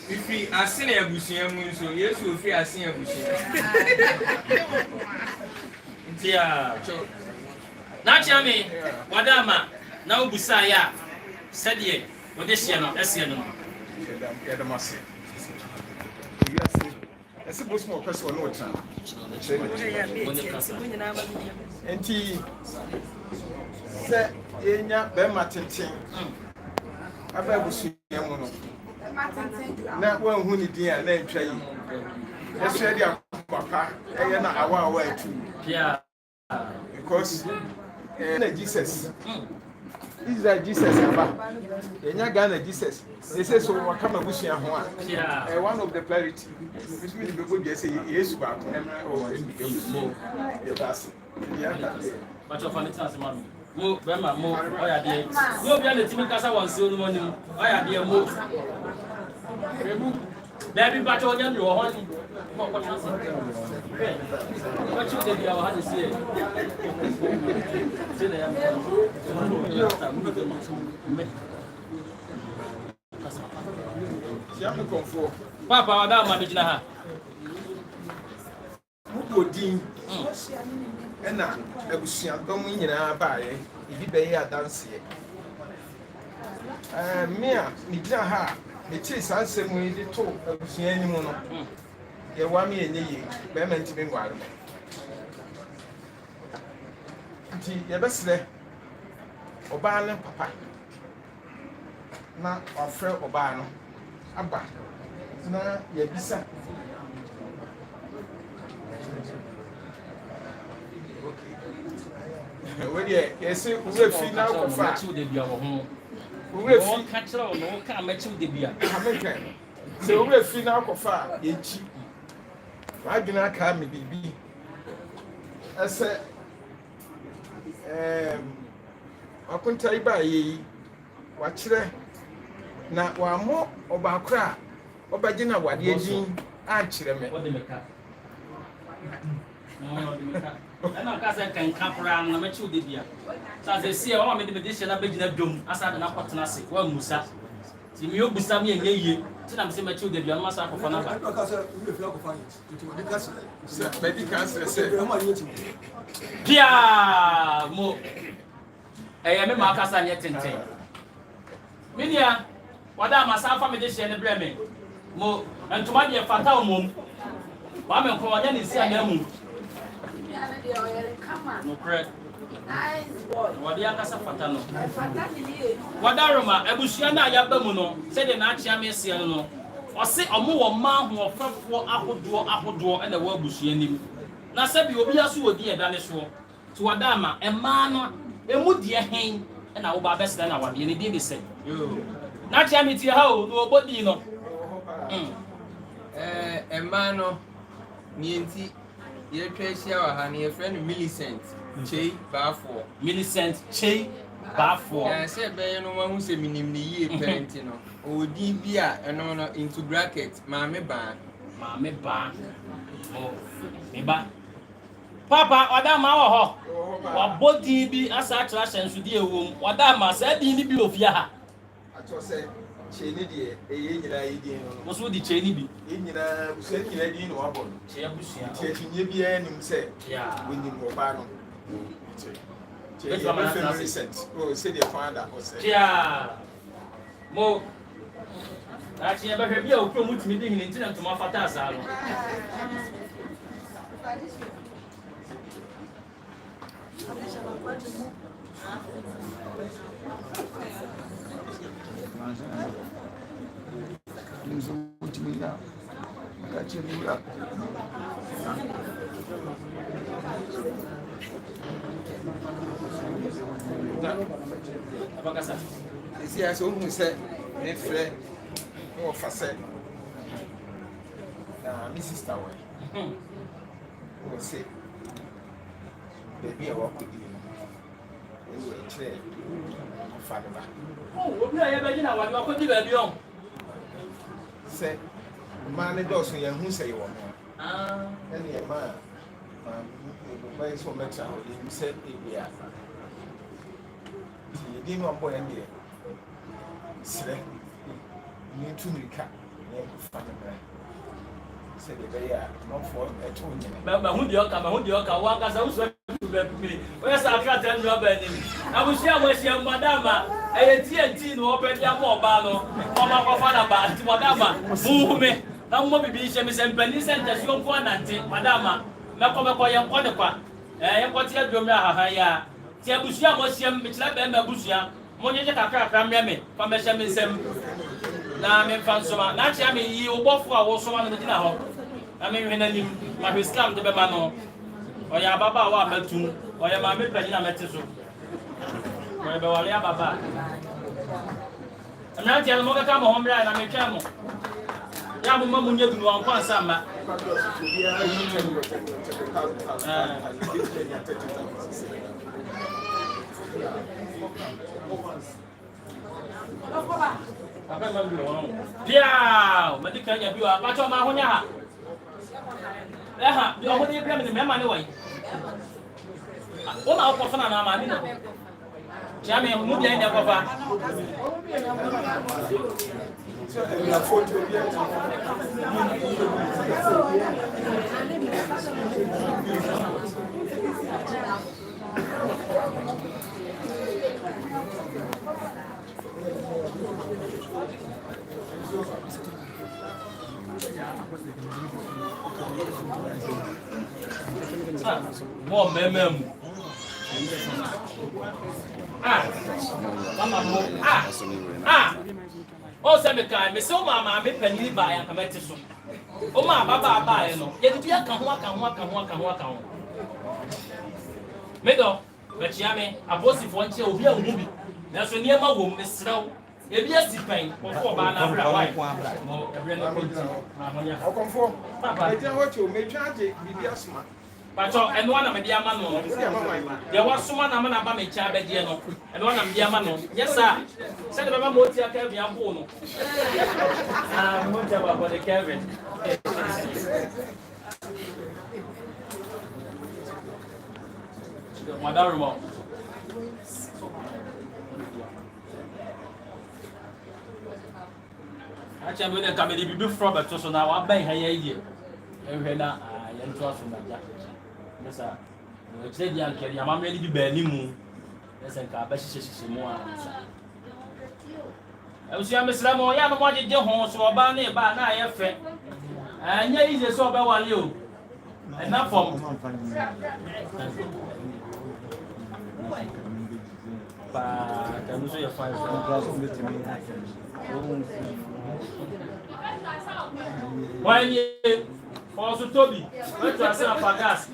If we are seeing a bushing, so yes, if we are seeing a bushing. Yeah. Now, Jamie, Wadama, now Busaya, said ye, what is she not? As you know. Esse bus mo person no tran. Enti se enya be matenten. Aba busu yemu no. Na wan hu ni din a na ntwa yi. Yesu e dia papa eye na awa atu. Yeah. Because na Jesus. This is Jesus aba. Enya Ghana Jesus. They say so wakama busu ya ho a. Yeah. One of the priority. Which means people dey say yes ba ko. But your family tells me, mo, Bema, mo, oya dear. No, be the team casa one soon morning. Oya dear, mo. Baby, but your young, you are honey. What you did, you are to see it. Papa, I don't manage now. Who din ena abusuadom nyinaa baaye ibi bɛyɛ adanse me a me gyina ha me tie saa nsɛm yi de to abusua anim no yɛwa me yɛnyɛ yie bɛrima ntimi nware mo nti yɛbɛsrɛ ɔbaa ne papa na wafrɛ ɔbaa no aba na yɛbisa Where yes, we fi now kofa. We fi catch no ka mechi de bia. American. So we fi now kofa yechi. Wa gina ka me bibi. Ese akunta iba yi wa kire na wa mo obakura obagina wade agin a kire me. What de meka? Ana ka say kan kapra na mechi de bia. So say see o me de mediation na begina dom asa de na kwatena se wa musa. Ti mi obusa me enye yie. Ti na me say mechi de bia no masa akofo na ba. Ka say we fi akofo it. Ti we de ka say. Bedi ka say. Pia mo. Me ma ka sa nye tenten. Me nia wada masa fa mediation ne bre me. Mo entoma de fata o mom. Wa me ko wanya ni si anya mu. No correct. Nice boy. What the akasa fata no. Wada roma ebusua na yaba mu no. Se de na achia me sia no. O se omo wo ma ho ofefo ahodo na wo abusua nim. Na se bi obi aso odi eda ne so. To wada ama ema no emu die hen na wo ba best na wade ne bi se. Yo. Na achia me tie ha o no obodi no. Ema no nienti ye twahia wa ha ne ye friend Millicent Chei Bafo. Millicent Chei Bafo. Say be no ma hu se minim ne yie parent no. Odi bi a eno no into bracket maame ba. Maame ba. Oh, me ba. Papa, oda ma wo ho. Wa body bi asa attraction so di ewom. Oda ma sa di ni bi ofia ha. Ato say Cheni de eye nyira yi di no. Mo so di cheni bi. Yi nyira busa nyira di no wabon. Che abusia. Che nye bi anim say. Yeah. We nim oba no. Che Let's ye go, man, be that's recent. Oh, say the father o say. Yeah. Mo. Achi e ba hwe bi a okro mutimi di hini ntina ntoma fata asa no. Abakasa. Esi aso hu se ne frɛ no fa se. Na mi sister wa. O se. Baby a wa ko di. Ewo kyerɛ fa ne ba. Oh, obi a ye ba gina wa ko di ba bi on. Se ma ne dɔso yɛ hu sɛ yɛ wɔ no. Ah. Ɛne yɛ ma ba yi so mɛtra o di sɛ ebia. Ti yɛ di no abɔ yɛ deɛ. Srɛ. Ni tu mirika. who the Oka, one as I was me. Where's our cat and rubber? I will share with you, Madama. I TNT no open your mobile, Mama Father, Madama, move me. Now, Mobby Bishops and Penny Center, you want Madama, Macoma, young Quadapa, what you do, Haya. Tiabusia was young, Mitchell and Busia, Monica Camrame, Pamesam. Now, I'm from Soma. Naturally, you both were someone in the dinner hall. I mean, when my Islam to be mano, or your Baba or Metu, or your Mammy Penina Metisu. Or your Baba. I'm not telling Moga come home, and I'm a camel. Yamu Mamunya to one summer. Yeah, but you can't get you a batch of Mahonia. You are only coming in memory way. What our person and Amanino? Jammy, who be in the cover? More mem. Oh, Samuel, Miss Oma, me penny by and come to so. Oh, my Baba, buy no. Yet you can walk. Meadow, but Yammy, a bossy for one chill will be a movie. That's when near my womb, Miss Snow. If yes, the pain, or 4 banana, wife, no, I'll come for Papa. I tell what you may charge it, be a smart. But and one of the Yamano, there was someone I'm about me, Chabediano, and one of the Yamano. Yes, sir. Send the Motia Kevin Bono. I'm not about the Kevin. Madame. Actually, I'm going to come in before, but so now I'll buy her year. Every now, I am trusting that. Yes, sir. It's a young carry. I'm ready to bear Nimu. Yes, and Carbashi more. I was young Miss Ramo, young one did your home, so about near by now, I fed. And yet, he's so about you. And not for but I'm sure you're fine. When you also Toby, let's ask a gas.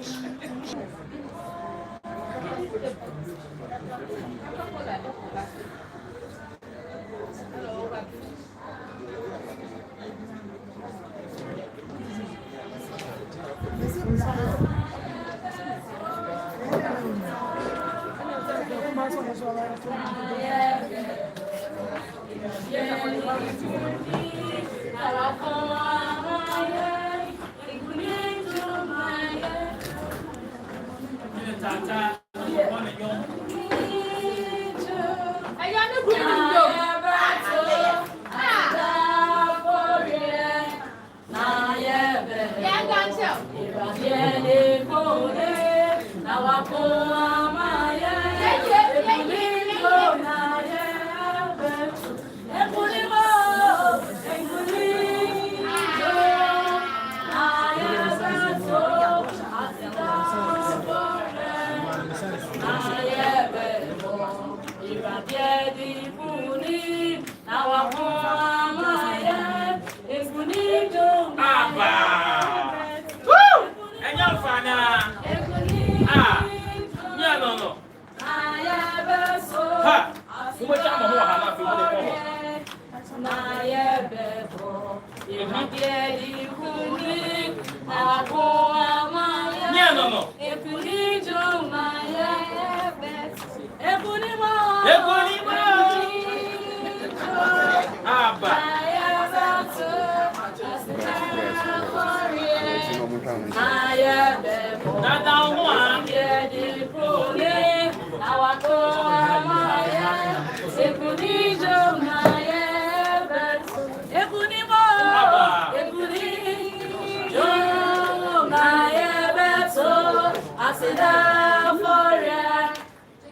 Yasida forever.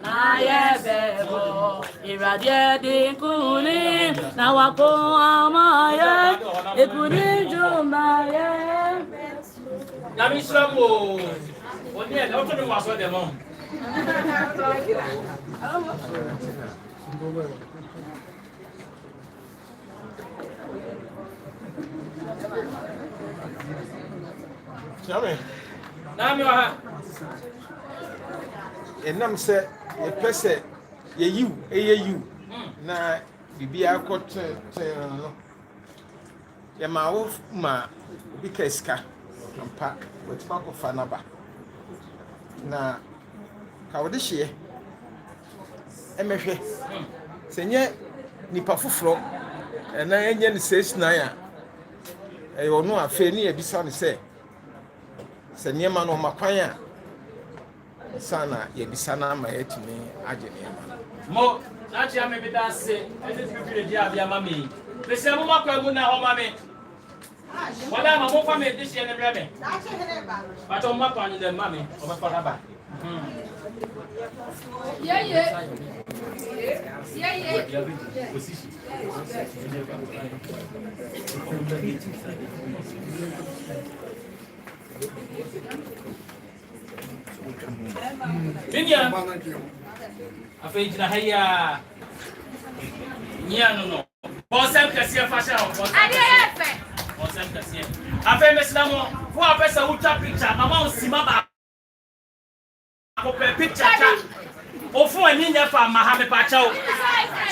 Na yebebo irade dinkuni na wako amaye ekuni jumaye Nami Slamo. Oni e o to ni waso de mo. Chame. Nami wa ha. Enam sɛ yɛpɛ sɛ yɛyiw ɛyɛ yiw na biribiara kɔtɛn no yɛma wo ma obi ka sika ampa wɔtumi akɔfa n'aba na ka wode hyeɛ ɛmɛhwɛ sɛ nyɛ nipa foforɔ ɛna ɛnyɛ ne 69 a ɛyɛ ɔno afei ne yɛbisa no sɛ nneɛma no ɔma kwan a sana yɛbisa no ama yɛatumi agye nneɛma Mo, na chia me bi da se. Ese ti bi di abia ma me. Be se mo makwa mu na ho ma me. Wala ma mo fa me de hye ne bre me. Na che hene ba. Ba to ma pa ni de ma me. O ba fa ba. Minya. Afei gyina ha yi a nyia no no. Bɔnsɛm kɛseɛ fa hyɛ hɔ. Adeɛ yɛ fɛ. Bɔnsɛm kɛseɛ. Afei mesina mo, wo a pɛ sɛ wotwa picture, mama wo sima ba. Akɔpɛ picture twa. Ofo ani nyɛ fa ma ha me pa kyɛw.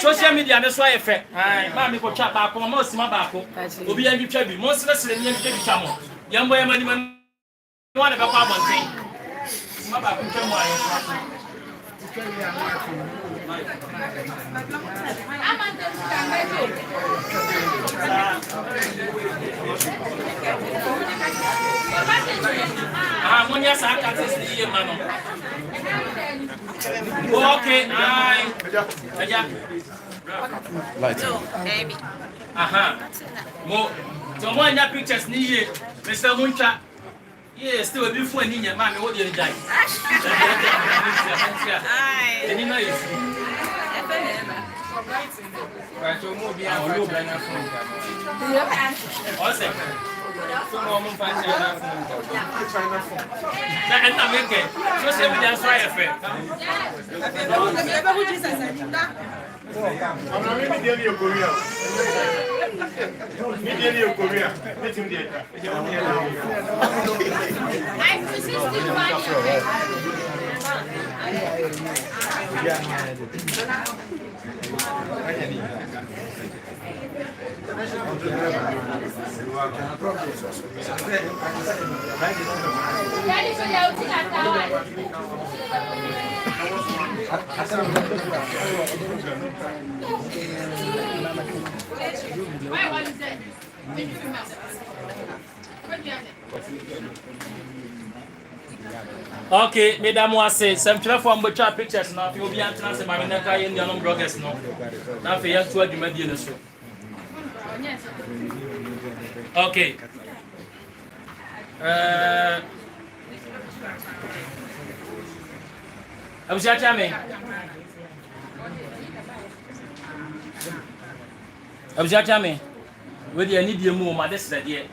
Social media ne so ayɛ fɛ. Ai, ma me kɔtwa baako, mama wo sima baako. Obi yɛn bi twa bi. Mo sere ne yɛn bi twa mo. Yɛn bɔ yɛn mani man. No one bɛkɔ abɔnten. Sima baako twa mo ayɛ fɛ. Monya sa katis ni ye mano. Okay, ai. Aja. Light. Baby. Aha. Mo, so mo anya pictures ni ye. Mr. Muncha. Yes, still be fun ni nya ma me wo dey die. Ai. Eni na yes. But you move here for China phone. Ose. So mo mo fa China phone. Na enta meke. So se bi dan so aye fe. Okay, mesdames, moi c'est me fait fois me twa pictures na fi obi antena se ma me na ka ye ndianom bloggers no na fi ya tu adwuma die ne so. Okay. Abuja chame. Abuja chame. We dey need die mu ma de srede.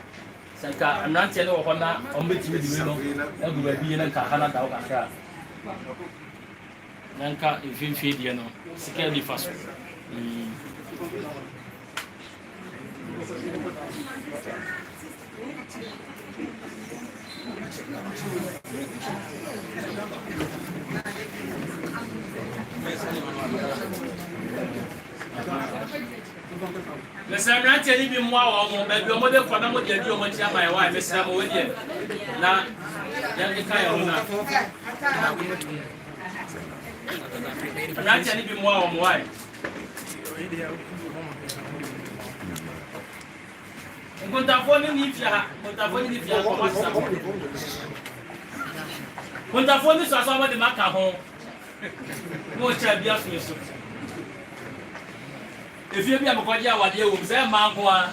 Sanka amrante ne wo ho na ombetimi di we no agu ba bi ne nka hana da wo kakra. Nanka mfimfie die no sika di faso. Mesa mrante ni bi mwa wa mo ba bi o mo de fa na mo de di o mo tia mai wa mesa mo we de na ya de kai o na mrante ni bi mwa wa mo wa Montafone ni fia ko masa Montafone so aso mo de maka ho mo cha bia so so efie bia mo kwaje awade wo se ma nko a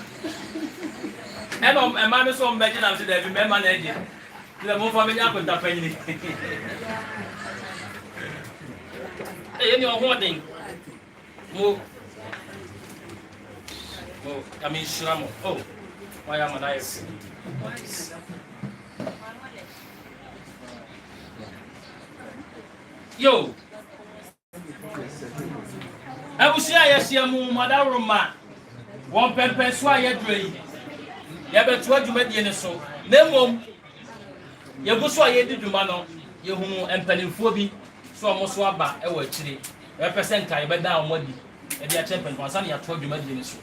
e no e ma me so mbeje na se da bi me ma na eje Le mon famille a conta penny. Et you know what thing? Mo. I mean Shramo. Oh. Why am I nice? Yo. Abusia yesia mu madaroma. Won pempe so ayedrei. Ya betu adwumadie ne so. Nemom ye go so ayedi dwuma no, ye hu empanimfo bi so omo so aba e wa akire. E percent kai be da omodi. E dia champion kwa sana ya to adwumadie ne so.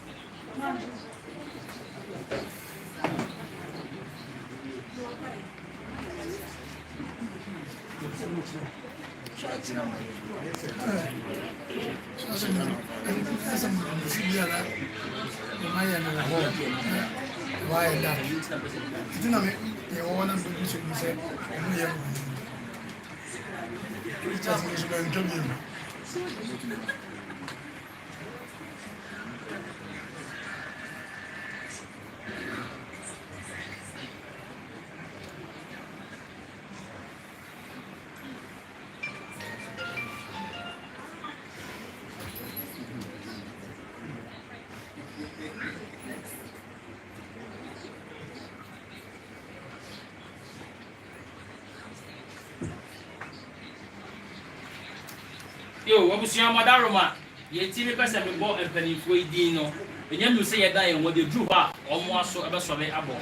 Yo, wabusia madaroma ye timi pese me bo empanifo idin no enye nu se ye dan ye wode dru ba omo aso ebe so be abo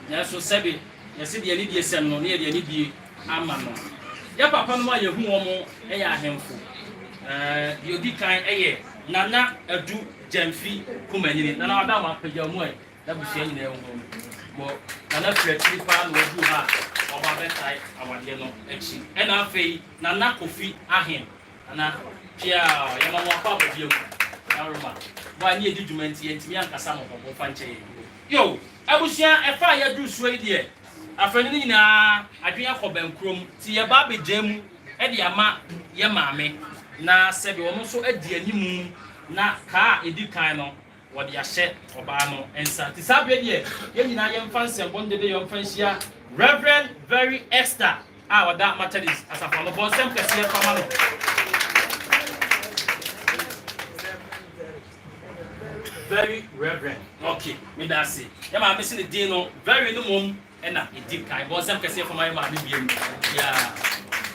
na so sebe ye se de ani die sem no na ye de ani die ama no ya papa no ma ye hu omo e ya ahemfo ye odi kan eye nana adu jamfi kumanyini nana wada ma pagya mu ai da busia nyina ye hu bo nana fletri pa no dru ha oba be tai awade no echi e na afei nana kofi ahem ana pia ya mama kwa bobiem aroma wa ni edi dwumanti entimi ankasa mo ko fa nche yo abusia e fa ya dru so ide afani ni nyina adwen akoban krom ti ye ba bejam e de ama ye maame na sebe wo so adi animu na ka edi kan no wo de ahye oba no ensa ti sabe de ye nyina ye mfa nsem de ye mfa nhia Reverend Very Esther wada Methodist asafa no bo sem kese fama no Very reverend. Okay, me that say. Ya ma missing the day no very no mom and na e deep kai. But some kese for my ma be biem. Yeah.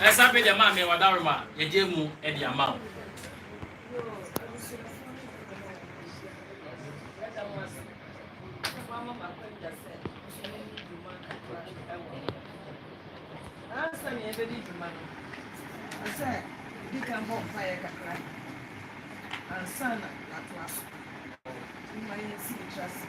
Esa pe de ma me wadaroma ye je mu e de ama. Asa me e be di dwuma no. Asa di kan bo fire kakra. Asa na atlas. My trust.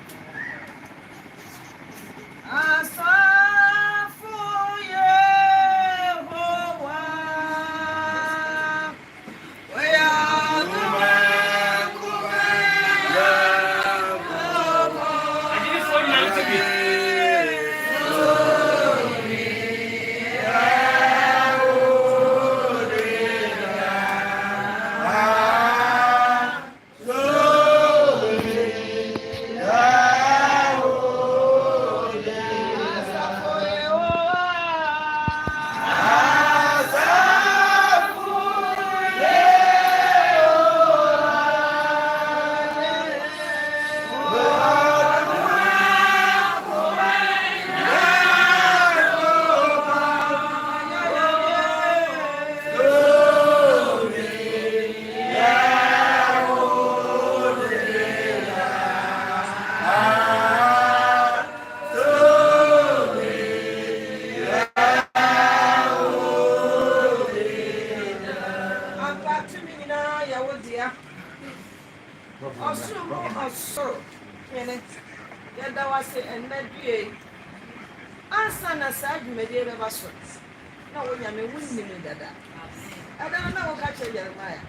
Ansana sa dwumade be ba so na wonya me wunni me dada ada na wo ka che Jeremiah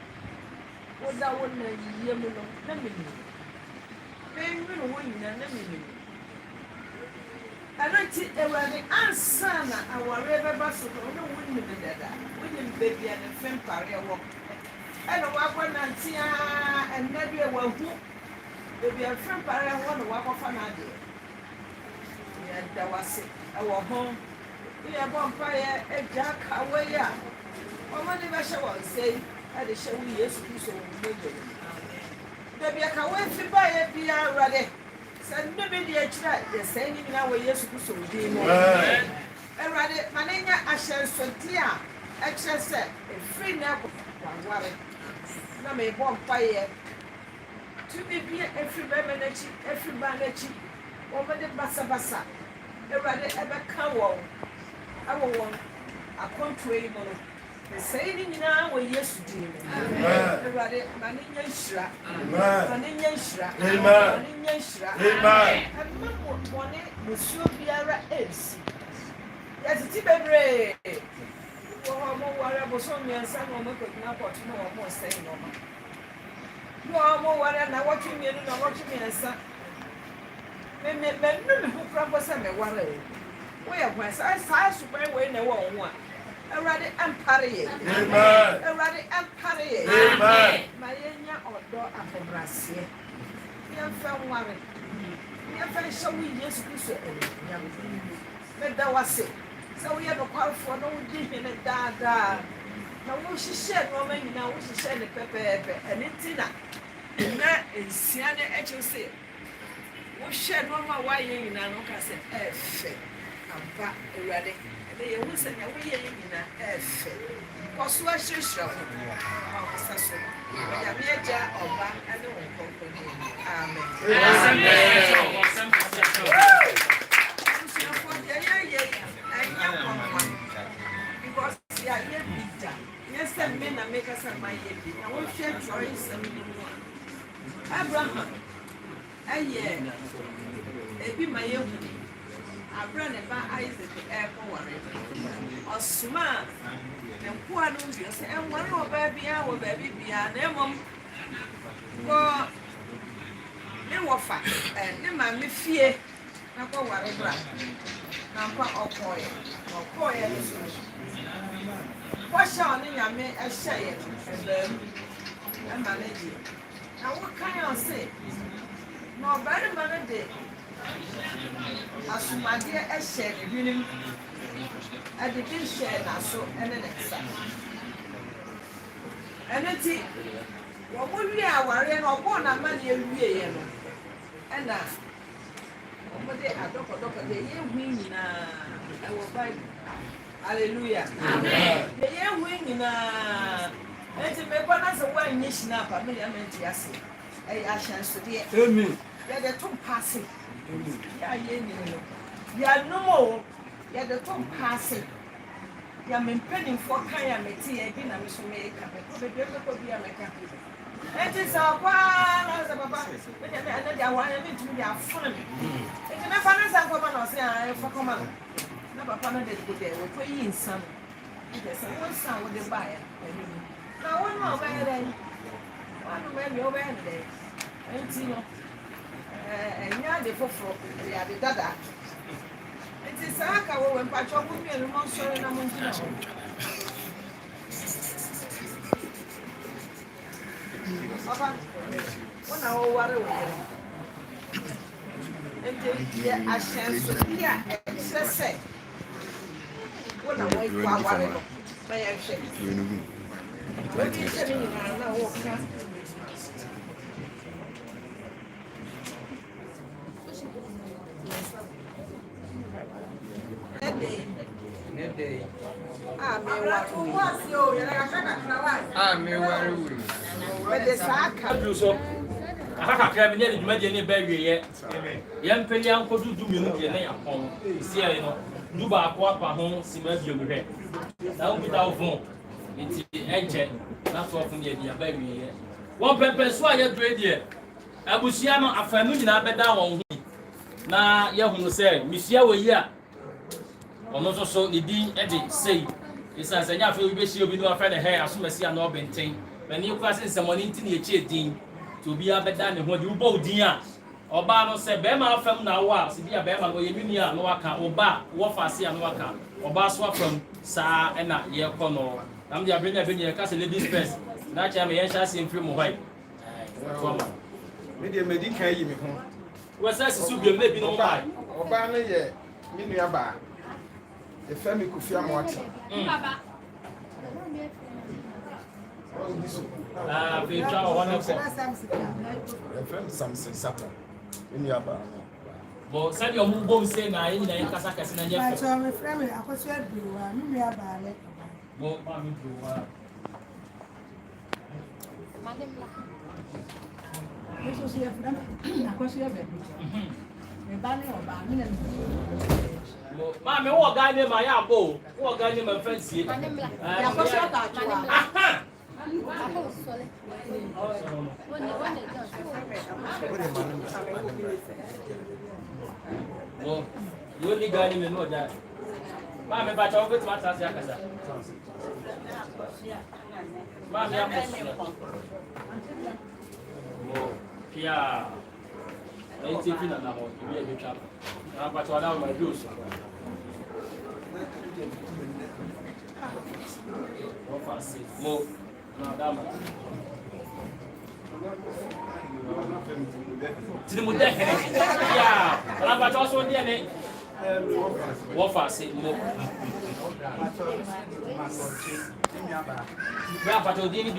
wo da wonna yiye mu no na me ni be nwi wo nyina na me ni ana ti ewade ansana aware be ba so no wunni me dada wunni be bia na fem pare wo ana wa kwa na ntia enadu e wa hu be bia fem pare wo no wa kwa fa na ade ya da wase awo ho yɛ bɔ mpaeɛ agya ka wei a ɔma de bɛhyɛ wɔn nsa yi ɛde hyɛ wo yesu kristo wɔ mu mogya mu dabi aka wei fi baeɛ biara awurade sɛ nnome de akyirɛ yɛsɛe ne nyinaa wɔ yesu kristo wo din mu awurade ma ne nyɛ ahyɛnsodeɛ a ɛkyerɛ sɛ ɛfiri na ɛkɔ waware na mebɔ mpaeɛ tumi bi ɛfiri bɛrima n'akyi ɛfiri baa n'akyi wɔmɛde basabasa awurade ɛbɛka wɔn ɛwɔ wɔn akɔntuo yi mu no sɛe ne nyinaa wɔ yesu din mu awurade ma ne nyɛ nhyira ma ne nyɛ nhyira ma ne nyɛ nhyira ɛma bɔne musuo biara ɛnsi yɛtete bebree wɔ hɔ mo ware bosom mmiɛnsa na ɔmɛkɔgyina kɔto na wɔ mo ɔsɛe nɔma na ɔmo ware na wɔtwe mmienu na wɔtwe mmiɛnsa mɛnu me ho kora mbɔ sɛ mɛware woyɛ hwan saa suban wei na ɛwɔ wo ho a awurade ɛmpare yɛ awurade ɛmpare yɛ ma yɛnya ɔdɔ ahobraseɛ yɛmfa nware yɛmfa nhyɛ wo yesu kristo animuonyam meda wase sɛ woyɛ nokwarefoɔ na wodi hene daadaa na wohyehyɛ nneɔma nyinaa wohyehyɛ ne pɛpɛɛpɛ ɛne nti na nsia ne ɛkyɛw sɛ wohyɛ nneɔma a woayɛ nyinaa no woka sɛ ɛɛfɛ ampa awurade ɛnɛ yɛhu sɛ nea woyɛ yɛ nyinaa ɛɛfɛ kɔ so ahyerɛhyerɛ wo ɔkasa so onyame agya ɔba ne wo nkɔnkɔne amen abusuafoɔ yɛyɛ ɛnyɛ nkɔnkɔ because yɛayɛ bi da nyɛ sɛ me na mekasa mayɛ bi na wohwɛ twerɛ nsɛm no mu a abraham ɛyɛ ebi ma yɛhu abrɛ ne ba isaac ɛkɔware ɔsoma a nkoa no nsuo sɛ ɛnware ɔbaa biara wɔ baabi biara na mmom kɔ ne wɔfa ne maame fie na kɔware bra na mpa ɔkɔɔyɛ na ɔkɔɔyɛ no so wɔhyɛ ɔne nyame ɛhyɛeɛ ɛbaamu ɛma no gye na wokan ɔse na ɔbarima no de asomadeɛ ɛhyɛ ne hwenem ɛde bi hyɛ n'aso ɛne ne nsa ɛno nti wɔn wie awareɛ no ɔbɔɔ n'amanneɛ wieɛ no ɛna wɔn de adɔkɔdɔkɔ deɛ yɛhu nyinaa ɛwɔ bible hallelujah deɛ yɛhu nyinaa nti mebɔ na sɛ woanyɛ hyina apa me deɛ mɛnte ase ɛyɛ ahyɛnsodeɛ yɛde to mpa ase yɛayɛ nyini no yɛanom o yɛde to mpa ase yɛme mpanimfoɔ ka yɛ mete yɛ bi na me so meka mekɔ bi a meka ɛnti sɛ ɔkwaa na sɛ papa ɛne de awoayɛ mentumi de afono me nti mɛfa ne nsa nkɔma na ɔse a ɛfa kɔma no na papa no de dɛ wɔkɔyi nsa no nti sɛ wo nsa a wode baeɛ anim na wo no a wobɛyɛ dɛn woanom awie wobɛyɛ ne dɛn ɛnti no ɛnyɛ ade foforɔ ɛyɛ ade dada nti saa ka wɔwɔ mpatwɔ mo mmienu mo nsɔre na mo ngyina hɔ papa wo na woware wo yere nti yɛ ahyɛnsodeɛ a ɛkyerɛ sɛ wo na woakɔ aware no na yɛhwɛ wodi hyɛ ne nyinaa na woka akakakra mi ne de dwumadie ne ba wieyɛ yɛmpɛli ankɔdu dumienu deɛ ne yɛapɔn siɛ no du baako apa ho sima abiom hwɛ na wopita wo fon nti ɛnkyɛ na so ɔfom deɛ de aba wieyɛ wɔn pɛpɛ so a yɛdure deɛ abusua no afanu nyinaa bɛda wɔn ho na yɛhunu sɛ mesua wɔ yi a ɔno nso so ne din de sei ɛsiane sɛ nyɛ afei wobɛhyia obi ne wafrɛ ne hɛ asomasi a na ɔbɛnten mani kora sɛ nsɛmmɔne nti ne yɛkyɛ din nti obiara bɛda ne ho de wobɔ wo din a ɔbaa no sɛ bɛrima afam na wo a sɛ bi a bɛrima no ɔyɛ nini a na waka ɔba wɔfa ase a na waka ɔbaa so afam saa ɛna yɛkɔ no nam de abere ne abɛnyɛ yɛka sɛ ladies first na kyerɛ me yɛnhyɛ ase mfiri mo hɔ me deɛ madi kan yi me ho wɔ sɛ sisi biom na ebi no mo bae ɔbaa no yɛ me nua baa The family could feel more. Petra, wonderful. The friend Samson Satan. In your bar. But send your move say na in the Casacas and Jeff. So my friend, I was here to me about it. Well, Mammy, This was here for them. I was here, baby. Me banning or banning. Mammy, what guy named my apple? What guy named my fancy? I was here that well, you only got him know that. Mammy, but I'll get my task. Mammy, I'm yeah. I'm taking an hour to be a bit trouble. I'm about to allow my juice. What fast? More. No, that much. Yeah, but I'm also doing it. What fast? More. Yeah, but you're doing it.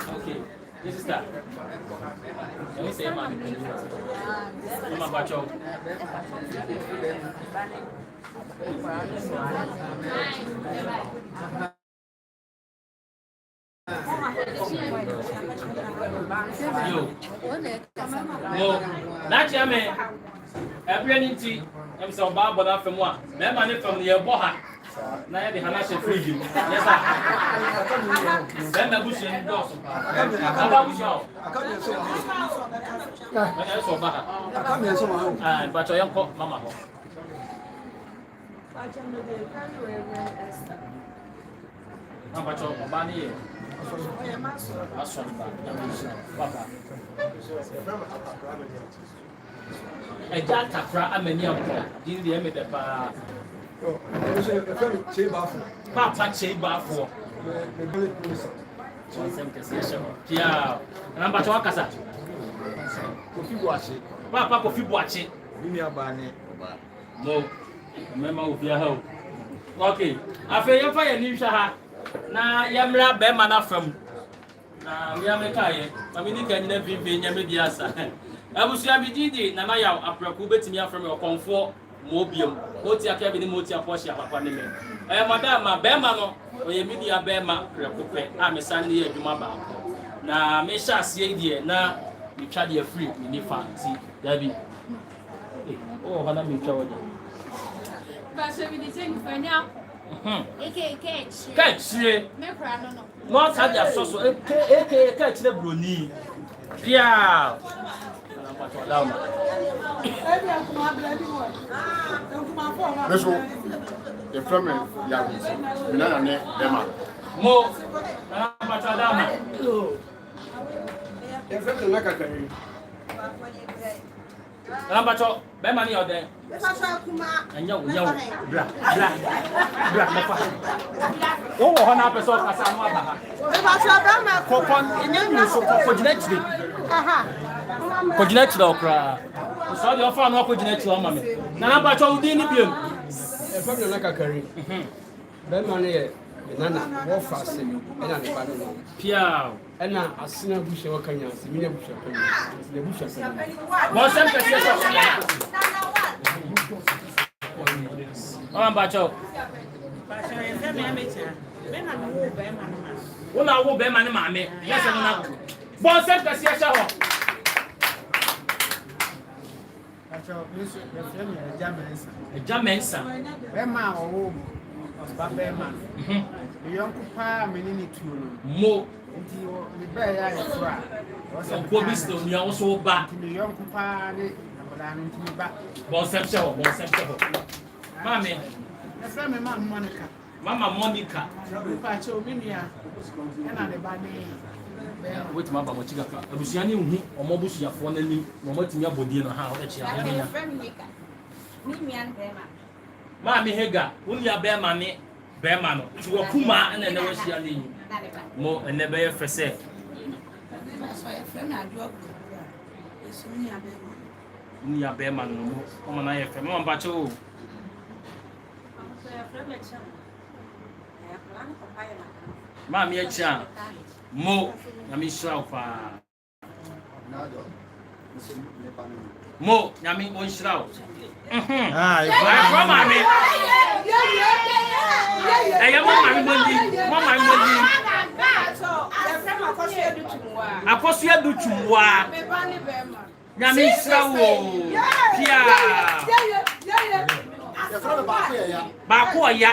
Okay. This is that. Let me say, man. I'm about you. That's your man. Every I'm so bad, but I'm from one. That money from the Boha. Now the Hanashi free you. Yes, sir. Then the bush and doors. I come here, so but I am Mama. But your money. A jack capra, I'm a new did the emit the bar. Papa chamber for yeah, and I'm about to walk as that. Papa coffee watching. No, remember with your help. Okay, I feel you're fire new shaha. Now, Yamra Bemana from Yamakai. I mean, you can never be Yamidiasa. I was Yamidi, Namaya, a procubet from your comfort, Mobium, Motia Cabin, Motia Posha, Papanime. Madame, Bemano, or Yamidia Bema, Recupe, I'm a Sunday at Jumaba. Now, Mesha Siadia, now you try your free, you fancy, Debbie. Oh, Hannah, me told you. But we didn't for now. Catch ye. Not had your sauce, catch the bruni. Yeah. This one, the family, young, banana, Dema. More. The family like a carry. Lambacho, be money out there. And yo, blah. Oh, 100% Casanova. Copon, and you so for next day. For next okra. So the offer no for next mamma. Lambacho didn't be. The family like a carry. Ben money, Nana, more fast, and I'm the Pia. And now, as soon as we show Kenya, the bush, the bush. What's that? Lambacho. Well, I will be my mammy. Yes, and not. What's that? A Jamensa. Bema or Bema. The young papa, meaning to Mo. the bear is right. You also back. The young papa, the back. Mammy, the family, Monica. Mama Monica. Pacho, Minia, and the body. Wait, Mamma Mochica. I was young or Mobusia for the new Momotia Bodino. How Mammy Hega, only a bear mammy, bear man, to a Kuma and then there was your lean. More and never ever said. Ni ya be man no. Mama na ye fe. Mama ba che o. Mama ye cha. Mo na mi shra fa. Mo na mi on shra. Ah, mama me. Eh, mama me. Akosua du tumwa. Nyame shra wo. Pia. Ba ko ya.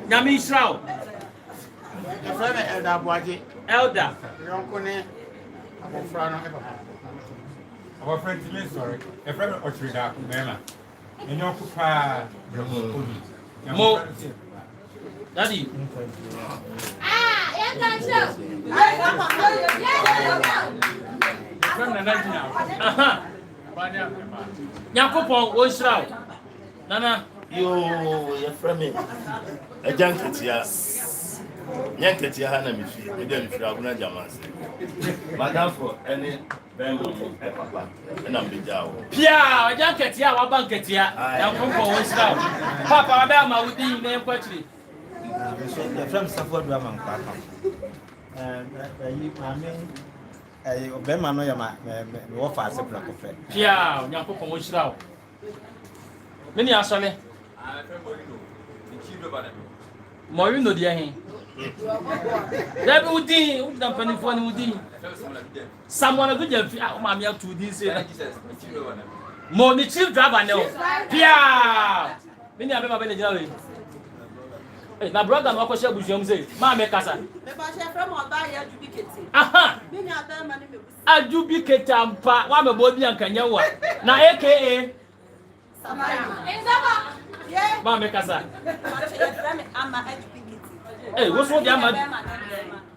Nyame shra wo. Your friend Elder Boaji. Elder. Yonko ne abofra no e papa. Our friend Tilly, sorry. A friend of Otrida, Mema. And your papa, Mo. Daddy. Yakupon, o shroud. Nana. Yo, your friend. A junket, Yanket Yahana Mifi, we don't feel Aguna Jamas. Madame for any Bembo, Papa, and I'm the Jow. Pia, a junket, ya, a banket, ya, Yakupon, o shroud. Papa, Adama, with the name Quatri. The friend suffered Raman Papa. I obey my no fast a block of it. Pia, Yakupon, o shroud. Many are sorry. Morino, dear. That would be the penny for any someone a good mammy up to this. More the chief driver now. Pia! Many of them are very my brother, Uncle Shabby, say, Mamma Casa. Aha! I do be Ketampa, one of Body and Kanyawa. Now, aka Mamma Casa. Hey, what's what Amma?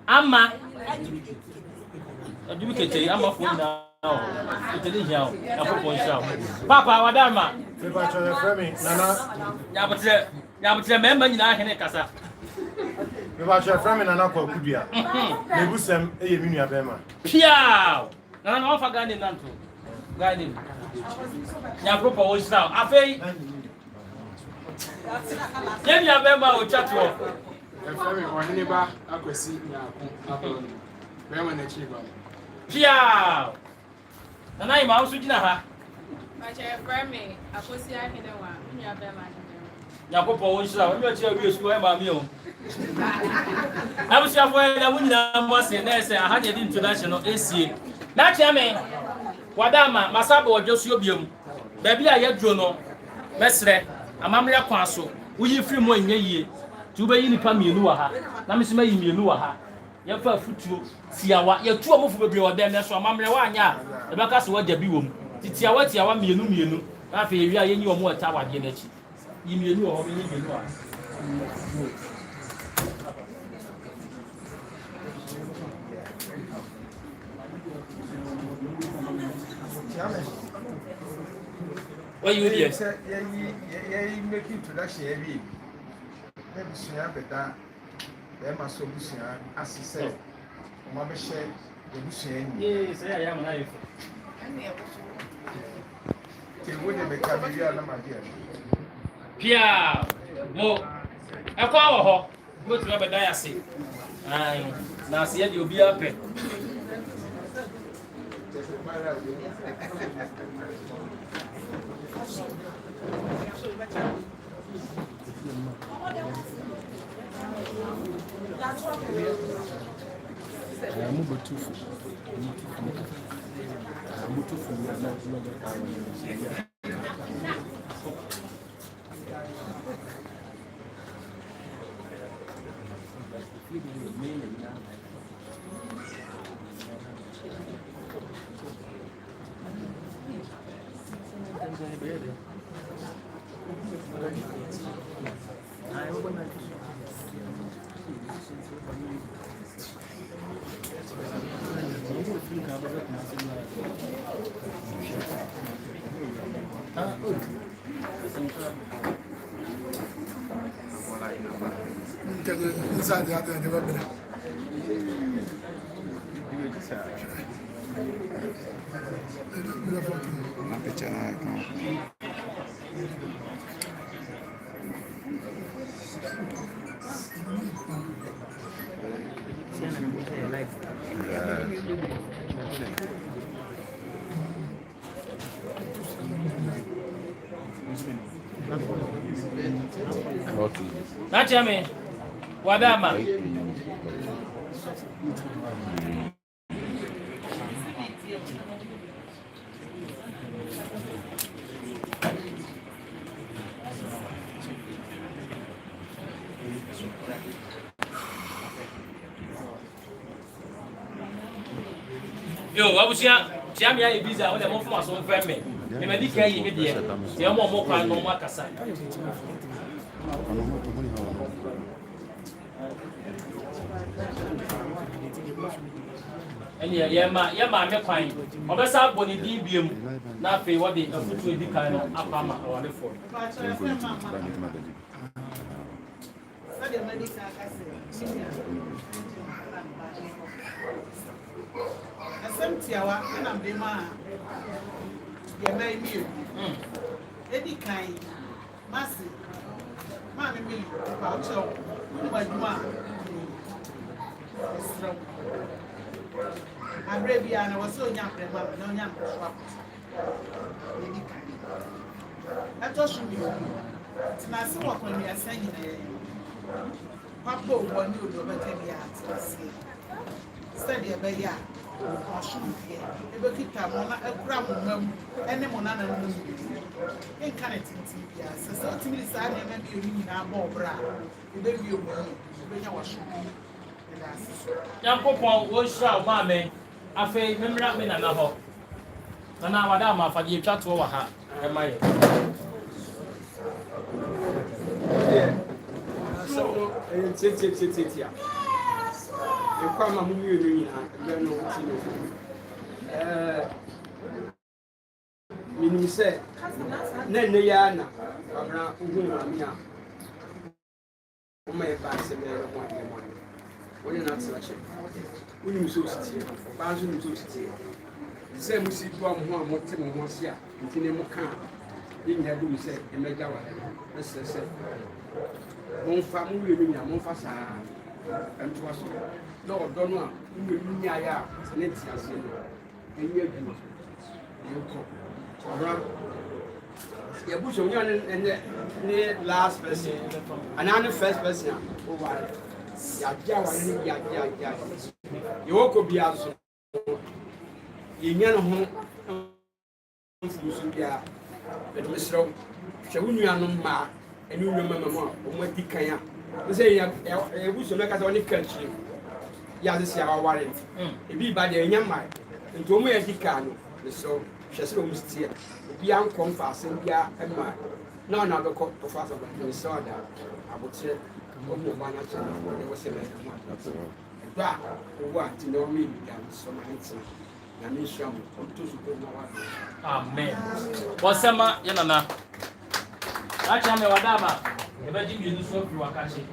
Amma. You can say I'm a fool now. Papa, Wadama. Yabba, member in our Henekasa. You watch your friend and Uncle Kudia. Maybe some a Minia Bema. Pia! None of a guy in Nanto. Guiding. Yapropo was now. I say, Maybe a member will chat to her. Or neighbor, I could see Berman achieve. Pia! And I'm also dinner. My chair, Berman, I could see I can do one. You have them. Yakopo was now. I'm not sure we are about me. I was sure where the winner was in there. I had an international AC. Not Yame. Wadama, Masabo, just Yobium. Baby, I had Jono. Mestre, a Mamma Quasso. Will you free more in a year? To be in Paminuaha. Namis may Minuaha. Your first foot, see our 2 of the bill, then that's why Mamma, the Bacas were the bill. Titiawati, our Minu. I feel you are in your more tower, Genechi. You knew how many you are. What you did? Yeah, make introduction every. Maybe Suya better. There must be Suya, as he said. Mama share the Lucian. Yes, I am life. They wouldn't become a real Madia. Pia, Mo, a call go to Robert Diasi. I now see you'll be up. Inside the other, never been. Not Jamie. What am I? Yo, abusia, Jamie ya ibiza wale mo fuma so mfa me. Me medi kan yi me de. Ye mo kwa no mo akasa. Eni ye ma me kwan. Obesa bɔ ne din biem. Na afei wo de afutu edi kan no apama o le fo. Tiawa na mbema ya mai miyo edi kan masi ma me mili pa ocho ma juma esro abrebia na waso nya prema na nya mfwa edi kan ato shumi tina se wa kwani asanyi na papo woni odo beta bia atase study ebe ya Ashumke, Ebekita, Mona, a gram of them, and the Monana, and Cannetti, yes, so to me, I never be a minor bra, the baby of me, when I was shooting. Young Popon, what shall mammy? I say, remember that me and a hop. And now, Madame, for you chat over her, am I? So, sit here. You come and move you meaning say, Nenayana, Abra, Umia. My advice and there one year. When you're not selection, when you so sit here, Bazin so sit here. The same we see one more time once here, until they more calm. Didn't have to say, and make our let's say, one family, one fast. And to us, no, don't know. You will be near let's say, and you go. You push on and the last person, and I'm the first person. Oh, why? You could be also. You know, home. But Mr. Shawunian Ma, and you remember more, what did Kaya? You say, I wish to make us only country. Yeah, this is our warrant. It be by the young man, and to me as he can. So, she's almost here. Be uncomfort and yeah, and my. No, no, the court of us of the saw that. I would say, oh, no, one at all. There was a man. But, what to know me, so handsome. Amen. Wasema yanana. Acha me wadaba. Ebaji bi nuso fi wakachi.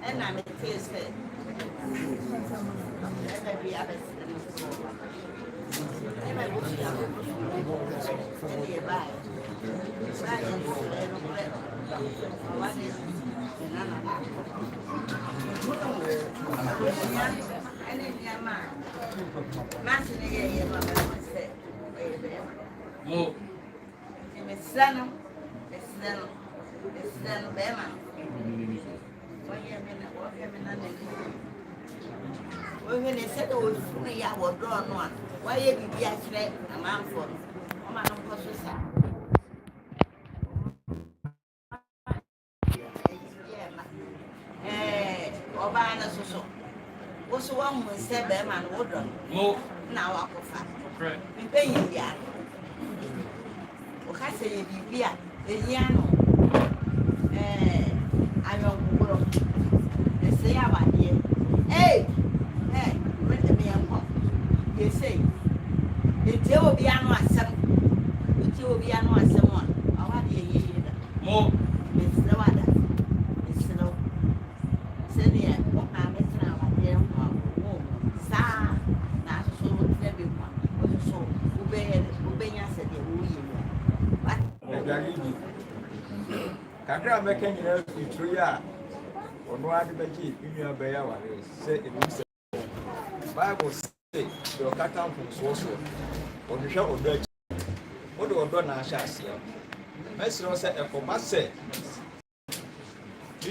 And I'm a taste it. When they said, oh, we are drawn one, why you be actually a man for a man of course. Obana so. What's what one will say them and order. Mo. Now I go fast. We pay you the other. Okay, say you be a piano. I don't go. They say about here. Hey, when the man pop, you say, it will be an answer. It will be an answer one. I want to hear you. Mo. It's no other. It's no. Say, yeah, what I'm missing out of them. Sir, that's so very one. So, obey us at the kakra meka nyina fitru ya ono ade beki nua beya ware se ebi se Bible say do katan fun so ono hwe odo achi odo odo na ahya ase mesiro se ekoma se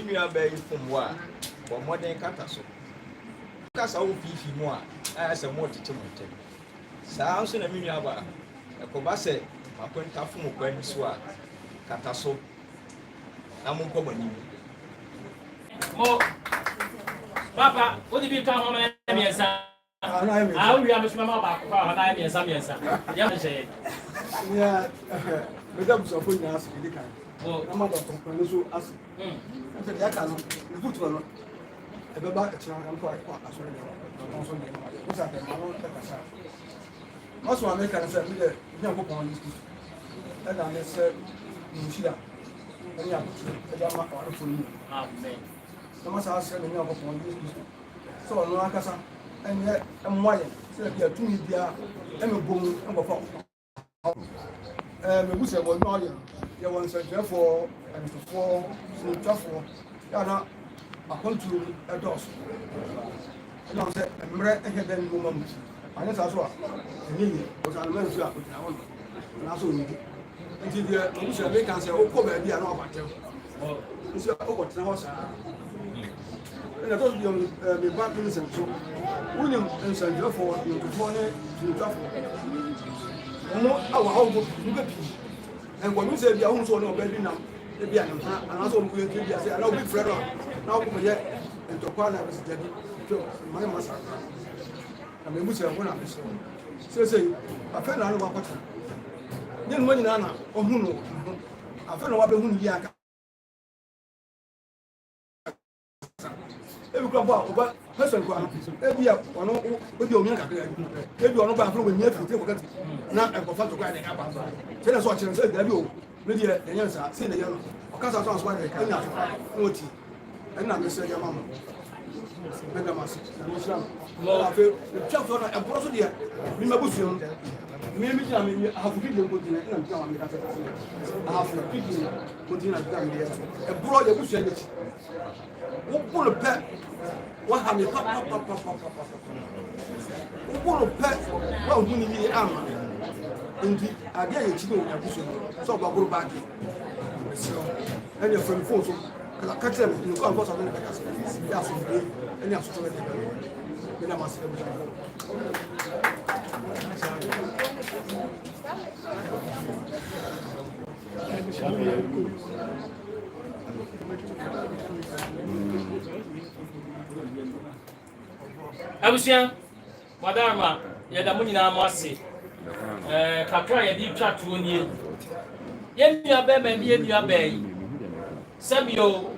nua beyi fun wa bo modern kata so kasa wo fifi mu a ase mo tete mo tete saa nso na nua ba ekoma se makwenta fun mo kwani so a kata so amun ko bani mo papa o di bi ka ho na miensa ah wi am so ma ba ko na miensa ya me se ya madam so fo nya so di kan o na ma do ko so as se ya ka no ni futu no e be ba e tira am ko aso ni no so ni o sa te ma no ta ka sa o so america na se mi de nya ko pon ni e da me se ni shida ẹni àbùtù ẹjọ́ máa kọ̀ ọ́rùn fún yìí. Ọmọ sáà ṣe ẹni ọkọ̀ fún ọdún yìí. Sọ ọ̀nà akásá ẹni ẹmú ayẹ sílẹ̀ bí ẹtún yìí bíá ẹmi bomu ẹnkọ̀fọ́. Mẹ̀gúsẹ̀ wọ̀ ní ọ̀yẹ̀ yẹ wọ̀ nsẹ̀ntẹ̀fọ̀ ẹnìtọ̀fọ̀ sinitwafọ̀ yàrá àkọ́ntù ẹ̀dọ́ọ̀sù. Ẹnà sẹ ẹmẹrẹ ẹhẹ dẹ́ni ní ọmọ mu. Àyẹ̀ sá so a ẹni yìí ọ̀sán àlùmọ́ ìfúyà òtún àwọn ọ̀nà nti deɛ ɔmusua mi kan sɛ ɔkɔ baabi a na ɔbatɛm nso ɔkɔtena hɔ saa ɛna tɔso deɛ mi ba mi nsɛm so wonim nsɛntwerɛfoɔ ntofoɔ ne tunitwafoɔ ɔmo awɔ ahɔho nnipa pii nkɔdwo sɛ bi a wohu sɛ ɔne ɔbaa bi nam ebi a ne mpena anaasɛ ɔmo kɔyɛ nkiri bi ase anaa obi frɛ no a na ɔkɔmɔyɛ ntɔkwa na ɛbɛsitabi twɛ ma ne ma saa na mɛ musua ho na mesɛ seesei afɛ na ano wakɔtena nye no nyina na ohunu afa na wabehunu yi aka ebi kwa oba person kwa ebi a ono obi omi kakra ebi ono ba afro we nya fiti ko kati na enkofa to kwa ne aba se na so akire se da bi o me die enya sa se na ye no o kasa so aso anya no oti na me se ya mama mega mas na mo shram lo afa twa so na ebro so de mi mabusu Maybe I have to give you good dinner and come and I have to give you good dinner and come here. A brother who said it. What pull a pet? What have you pop? What pull a pet? Well, we need the armor. Indeed, I get it to know a bush. So I go back. And your friend phones. Because I catch them in the concourse of the Vegas. That's and you have to let it. Then I must Abusua madama yɛda mo nyinaa mo ase kakra yɛde twa tuo nie yɛnnua bɛma bi yɛnnua bɛyi sɛbio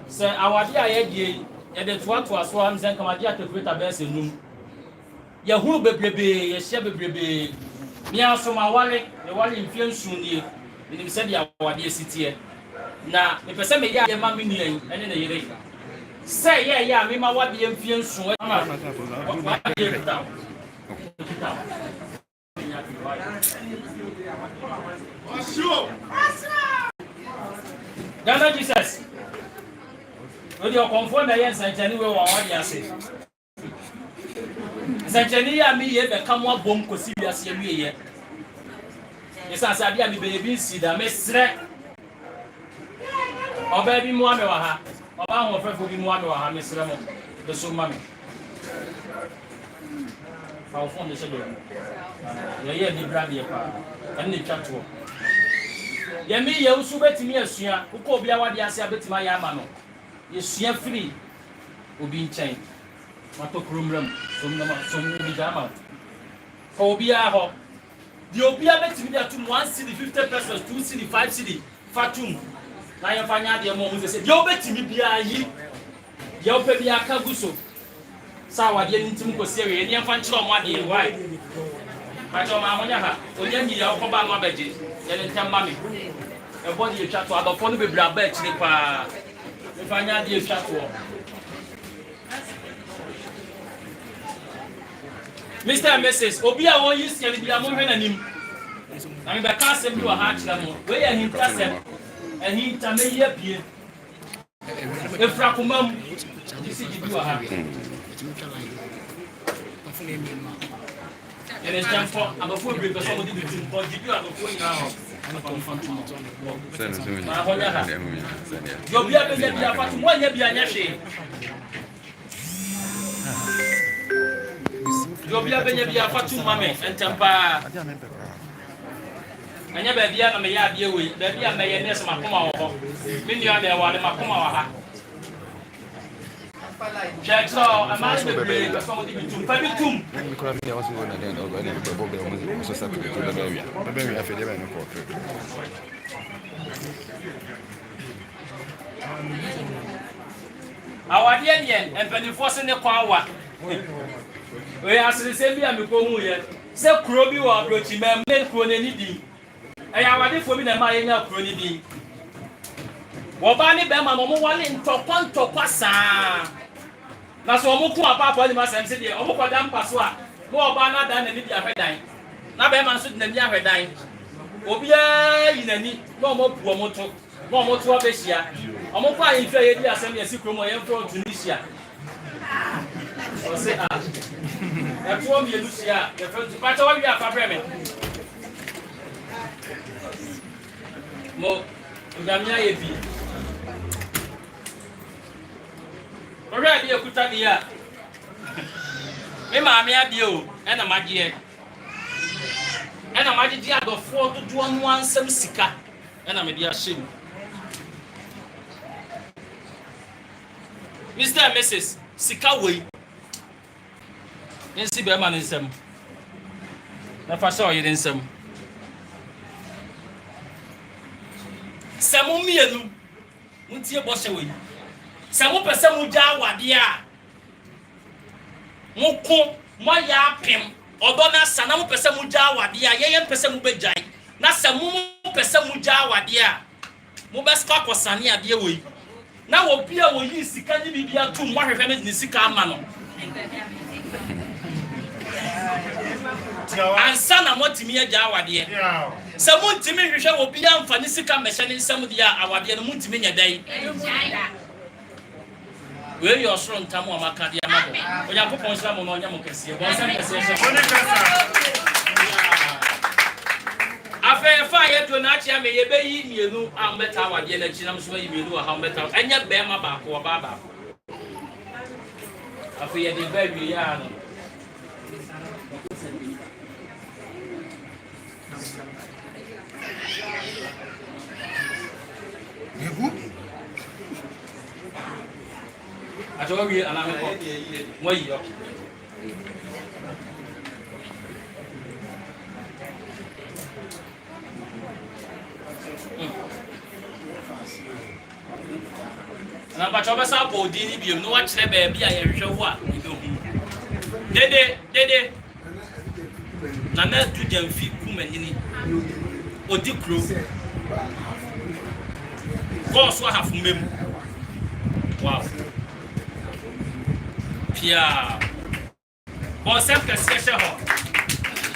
sɛ awade a yɛdie yɛde toatoa so am sɛ nkamade atakureta bɛɛ sɛ num yɛhunu bebrebe yɛhyɛ bebrebe mia so ma wale ne wale mfie nson nie menim sɛ deɛ awade asiteɛ na mepɛ sɛ meyɛ a yɛma me nuan ɛne ne yere sɛ yɛyɛ a mema wade mfie nson Ghana Jesus odi ɔkɔmfoɔ na ɛyɛ nsɛnkyɛnne wɔ wade ase nsɛnkyɛnne yi a meyɛ bɛka mo abom kɔsi wiase awieyɛ ɛsiane sɛ adeɛ a mebɛyɛ bi nsi da mesrɛ ɔbaa bi mmoa me wɔ ha ɔbaa ahoɔfɛfoɔ bi mmoa me wɔ ha mesrɛ mo bɛso ma me fa wo fon de hyɛ baabi yɛyɛ bi bra deɛ paa ɛne ne twa toɔ yɛmeyɛ wo so wobɛtumi asua wokɔ obi a wade ase a bɛtumi ayɛ ama no yɛsua firi obi nkyɛn Mato krumram som bi jama ko obia ho di obia betimi dia to 1 cedi 50 pesos 2 cedi 5 cedi fatum na ya fanya de mo mu se di obetimi bia yi ya ope bia ka guso sa wa de ntim ko se we ni amfa nchiro mo ade why ma jo ma honya ha onya nyi ya ko ba no abeje ye ne ntam ma me e body e twa to adofo no bebra ba chire pa me fanya de e twa to Mr. and Mrs. Obi a won use yeli bia mo hwe nanim. Na me be ka asem bi wa ha kira mo. We ya hin tasem. Ehin ta me ye pie. Efra komam. Disi bi wa ha. Ele stand for abafo bi be so mo di bitim ko di bi abafo ina ho. Na honya ha. Yo bia be bia fatu mo nya bia nya hwe. Jobia benya bia fatu mame entempa anya ba bia na me ya bia we ba bia me ye nes makoma wo ho me nua na wa le makoma wa ha Jackson amani be bre ka so mo di bitum pa bitum me ko mi ya wasu na den o ga le be bo be mo so sa to da be wi afi de be no ko awade yen empanifo se ne kwa wa we asese bi amiko hu ye se kuro bi wa approach mem ne kuro ne ni di eya wade fo bi na ma ye nya kuro ni di wo ba ni be ma mo wale ntokwa saa na so mo ku apapa ni ma sem se de o mo kwada mpaso a mo ba na da na ni di ahwedan na be ma so di na ni ahwedan obi a yi na ni no mo bu o mo to no mo to obehia o mo kwa yin fe ye di asem ye si kuro mo ye fro Tunisia o se a e fo mi Lucia ye fro tu pa to wa bi afa breme mo ngamia ye bi ora bi ekuta bi a me ma me ade o e na magye e na magye di adofo dodo no ansam sika e na me di ahye Mr. and Mrs. Sika way. Nsi be ma nsem. Na fa so yire nsem. Semu mienu. Muntie bo hye way. Semu pese mu ja awade a. Mu ko mo ya pem. Odo na sana mu pese mu ja awade a ye pese mu bejai. Na semu mu pese mu ja awade a. Mu beska kwasane ade way. Na wo bia wo yi sika ni bibia tu mo hwehwe me ni sika ama no ansa na mo timi agya awade se mo ntimi hwehwe wo bia mfa ni sika mehye ni nsam dia awade no mo ntimi nya dai we yo soro ntam o maka dia ma bo onya popon sra mo no onya mo kese bo nsam kese afa fa ye to na chia me ye be yi mienu ambeta wade na chi na so yi mienu ha ambeta anya be ma ba ko ba ba afa ye de ba wi ya no Yebu ajo wi ana me ko mo yi yo na ba chobe sa bo di ni biem no wa kire ba bia ye hwehwe wo a ibe hu dede na na tu jamfi kumanini odi kro go so ha fu mem wow pia bon sem que se ho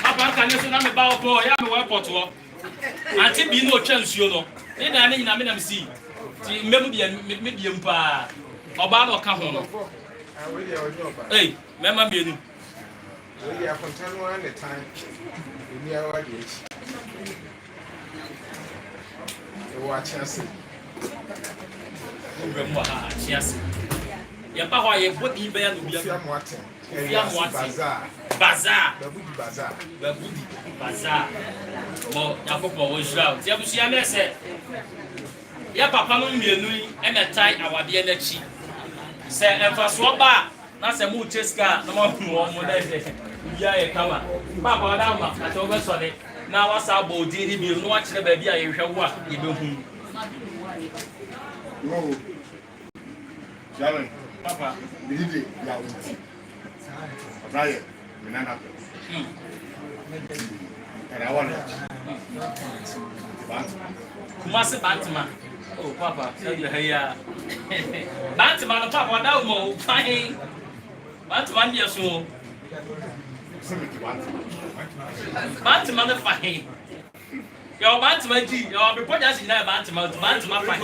papa kan so na me ba o ya me wa port wo anti bi no twa nsuo no ni na ni na me na me si ti mem bia me bia mpa oba na ka ho no eh mema bienu we are continuing on the time we are all this you watch us Remember ha chias ya pa ho ye bodi be ya no bia Fia bazaar babudi bazaar mo ya popo wo jira ti abusia me se ya papa no mienu e metai awade na chi se emfa so ba na se mu cheska na mo mo da se bia ye kama papa wada ma ate obe so de na wasa bo di ni bi no a kire ba bia ye hwe wo a ye be hu no Sharon papa bidide ya wuti abraye minana era wana Kumasi Bantima. Oh, Papa, tell you here. Bantima, no Papa, that mo fine. Bantima, yes, so. Bantima, no fine. Your Bantima, your report just in there, Bantima, fine.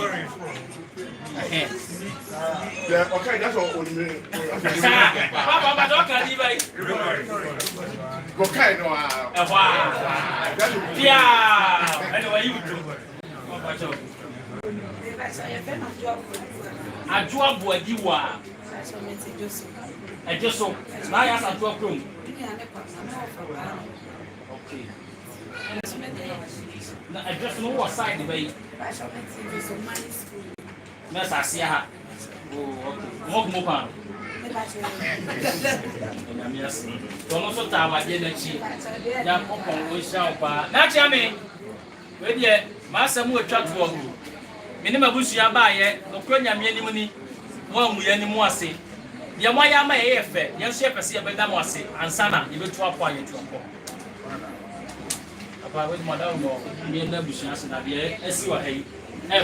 Yeah, okay, that's all only. Papa, but don't carry by. Okay, no. Yeah, anyway, you do. Ajua Boadiwa. I just saw. Now I have to approve. Okay. I just know what side the way. Yes, I see her. Oh, okay. More. Don't also tell my energy. Young Papa, we shall buy. Not Jamie. Wait yet, Master Moore chat for you. Minima Bushia by it, no Konya Minimuni, one we any more say. Yamaya may effect, young shepherd see about Damasi, and Sana, you will talk quiet to a pop. About with Madame Moore, me and the Bushias and Avia, as you are hey,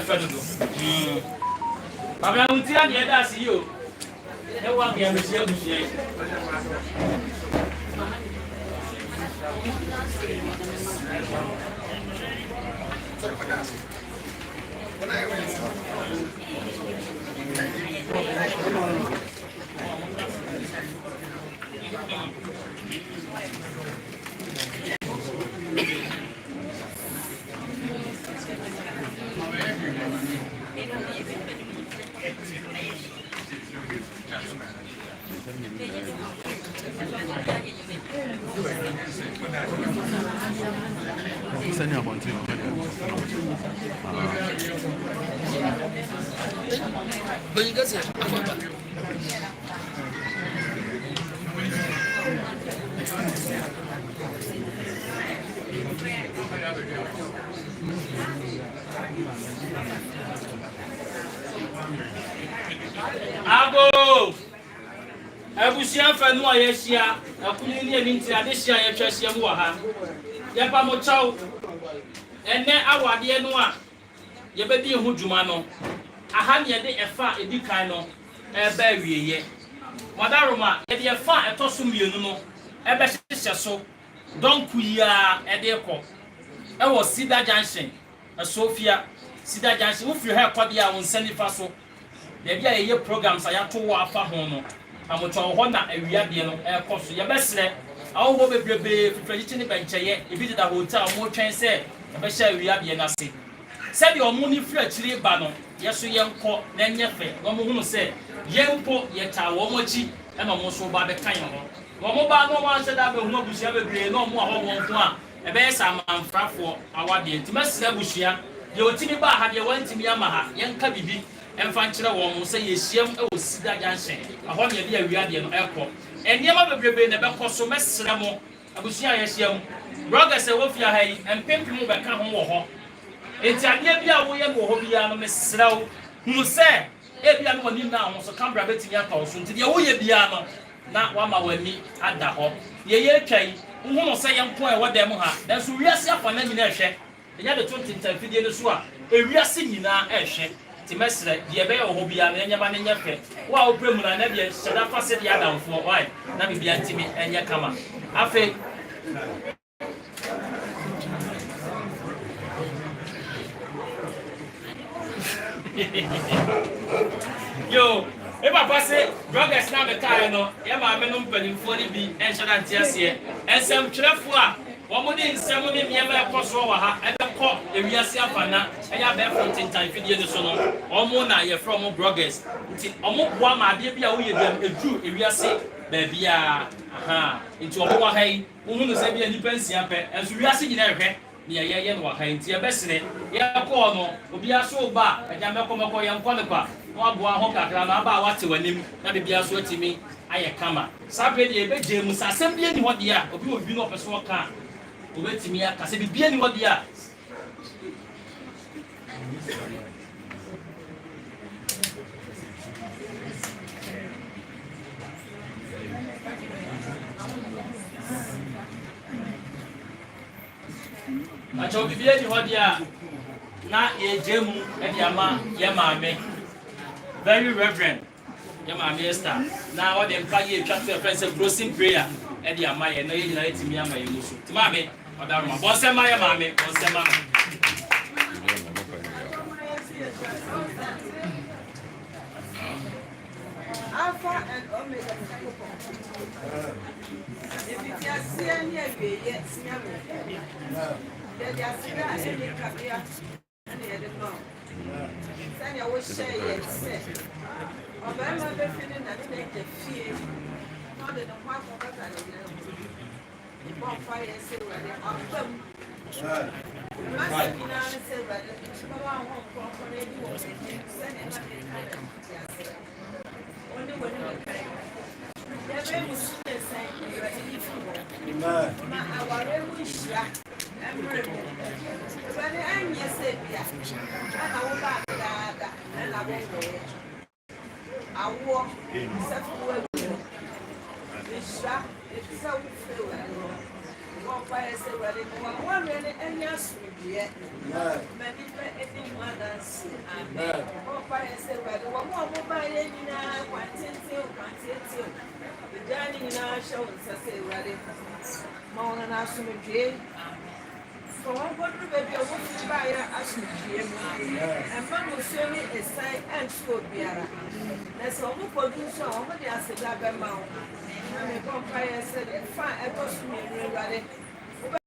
Federal. I will tell you that's you. No one can receive the Send you a bunch of but you guys Ago! Abusia fa no ayehia, akunu ni ani nti adehia ye twahia mu wa ha. Ye pa mo chaw. Ene awade no a ye be di hu dwuma no. Aha ne ye de efa edi kan no e ba wieye. Modaroma ye de efa etoso mienu no e be hyehyɛ so. Donku ya e de kɔ. E wo Sida Junction, Sofia Sida Junction wo firi ha kwade a won sani fa so. There be a programs I have to walk for home. I'm going to hold that a real air cost. You best let our home be traditionally bench. If you did a hotel, more chance said, I bet we have the nasi. Said your money freshly banner. Yes, you young court, then your fair. No more say, young port yet our mochi and almost so bad the kind of one. No one said that we will not be able no more home one. A best I'm for our dear to Mess Bushia. Your Tiniba had your one to Yamaha, young Kabibi. Enfantira won say yesiam e o Sida Junction ahọ ne dia wiade no ekọ eniema bebrebe ne bekọ so mesra mo abusua yesiam bloggers e wo fia ha yi empempem be ka ho wo ho enti ade bia wo ye mo ho bia no mesra wo hu se e bia no ni na ho so camera betimi aka so enti de wo ye bia no na wa ma wani ada ho ye twai hu no se ye nko e wo dem ha dan so wiase afa na nyina ehwe enya de 2010 fidie no so a ewiase nyina ehwe Timestre, the Abbey or Hobia, and Yaman and Yafe. Wow, Primula, Nebia, Shadafa said the Adam for why? Nabi Antimi and Yakama. Afe. Yo, if I pass it, druggers now the car, no, Yama Menum Penny 40B and Shadantias here, and some Trefua. One more in some me ever cross over her and the cop, the Riasia Fana, and your bed from Tinta video the son, or more now you're from bloggers. Almost one, my dear, be a true Riasi, baby, aha, into a more hay, who say be a depends as we are seeing every near Yan Waha, to your best name, Yakono, will be a so bad, and Yamakomako and Qualipa, one boy, Hoka, about what to win him, not be a sweaty me. ayɛ kama saa bɛ deɛ ɛbɛgye mu sa asɛm bi ani hɔ deɛ a obi wɔ bi na ɔpɛ so ɔka obɛtumi aka sɛ biribi ani hɔ deɛ a akyɛw biribi ani hɔ deɛ a na yɛgye mu de ama yɛ maame very reverend yɛ maame Esther na ɔde mpa yɛ atwa to ɛfrɛ sɛ closing prayer de ama yɛ na yɛ nyinaa yɛtumi ama yɛ mu so nti maame ɔdaroma bɔnsɛm ma yɛ maame bɔnsɛm ma Alpha and Omega. If you are seeing here, yes, there are any career and the other no. Then I will say yes. Or by my feeling that make the fear. Not in the part of the bonfire, say, well, I'm Master Pinana said, but the one who only when you are very much the same. Our revolution, but I'm yes, and I will back that, and I won't go. I walk such a way. It's sharp, it's so fluid. One fire say, well, one minute and yes, yet. Many any mothers, and one fire say, well, one will buy any now, one till, the dining in our show, say, ready. More than us to be. So one would be a woman buyer as you and one will surely a sign and school beer. That's all we produce on what they are said about mouth. And the bonfire said, fine, I go to me, ready.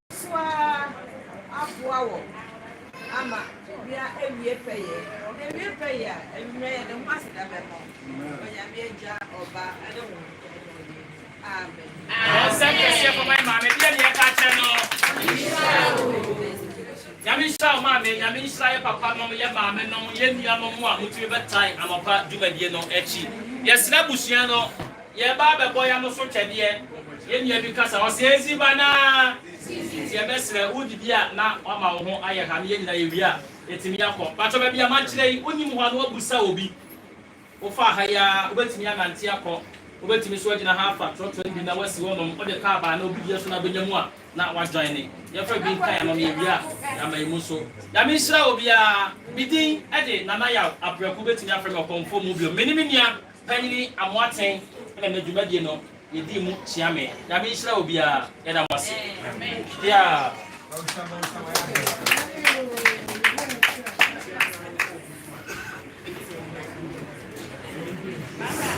So, wow, Ama, we are a payer, and may the master of them. When I made a job or bar, I don't know. Amen. Thank you for my mammy. Yamisha, mammy, Yamisha, papa, mamma, your mamma, no, Yamia, Mamma, which you have time, I'm a part of Dubadiano, Etchi. Yes, Nabusiano, yeah, Baba, boy, I'm not so dear. Yamia, because I was easy, Bana. Your best would be now, Mamma, I have yen area. It's me up, but maybe a match day, when you want what Busa will be. Ofa haya, wait me and Tiaco. Wait me sweating a half a truck in the West Woman or the car by no big years on a billion one. Not one joining. You're for being kind of me, I'm a muso. Yamisha will be a bidding Eddie Namaya, a preoccupation from a conform mobile. Minimia, Penny, and Watting, and the Jumadiano, the Dimu Chiame. Yamisha will be a Edamas. Yeah.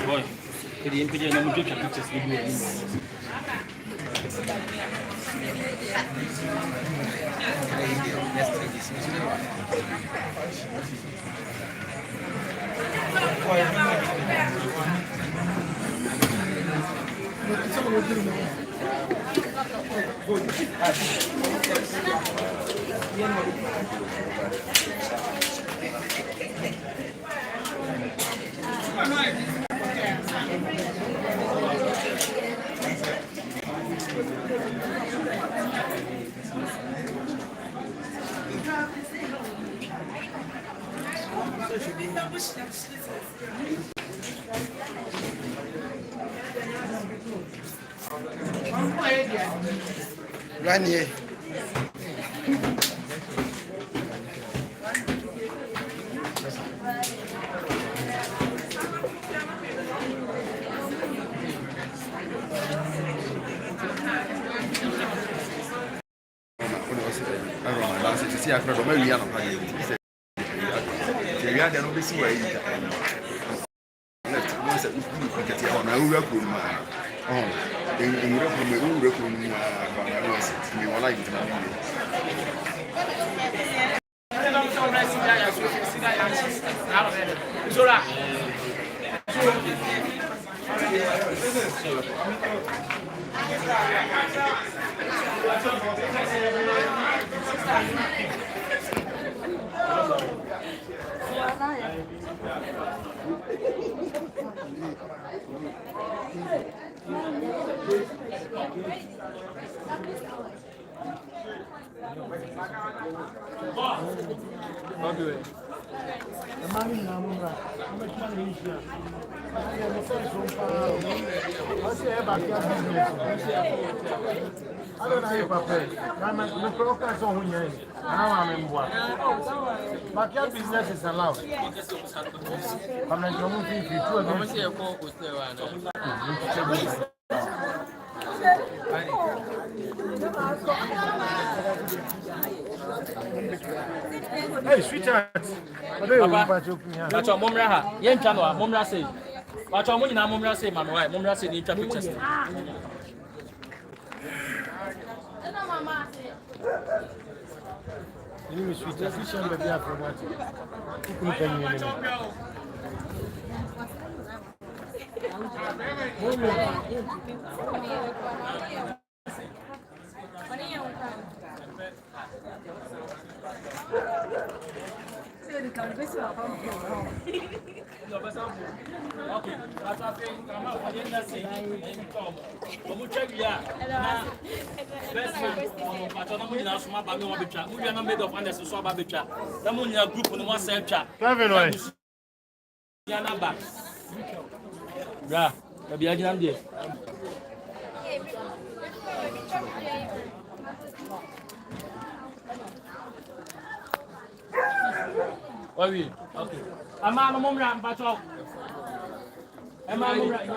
Boy. Jadi yang kerja nama dia capture video ini. Ranier. See, I forgot maybe I'm not you are not see where you left. Once that you get your own, I will work with my own. In Europe, we will work with me. We will like it. I don't know if I pay. I'm a broker, so who you I'm in what? Backyard business is allowed. I'm not going to if you do Hey, sweetheart. That's what Momra. Yen Chanoa, Momra say. But I'm only Momra say, Mamma, Momra say, the pictures. You sweet efficient baby after that. You can Okay, that's a thing. Come out, I didn't say. Come check here. Best friend, but I'm not going to smart about me. We are not made of honest, so about the chat. The money group on one self chat. Kevin, why? You are not back. Yeah, maybe I can do. Why we? Okay. I'm on a moment, but I'm on a moment.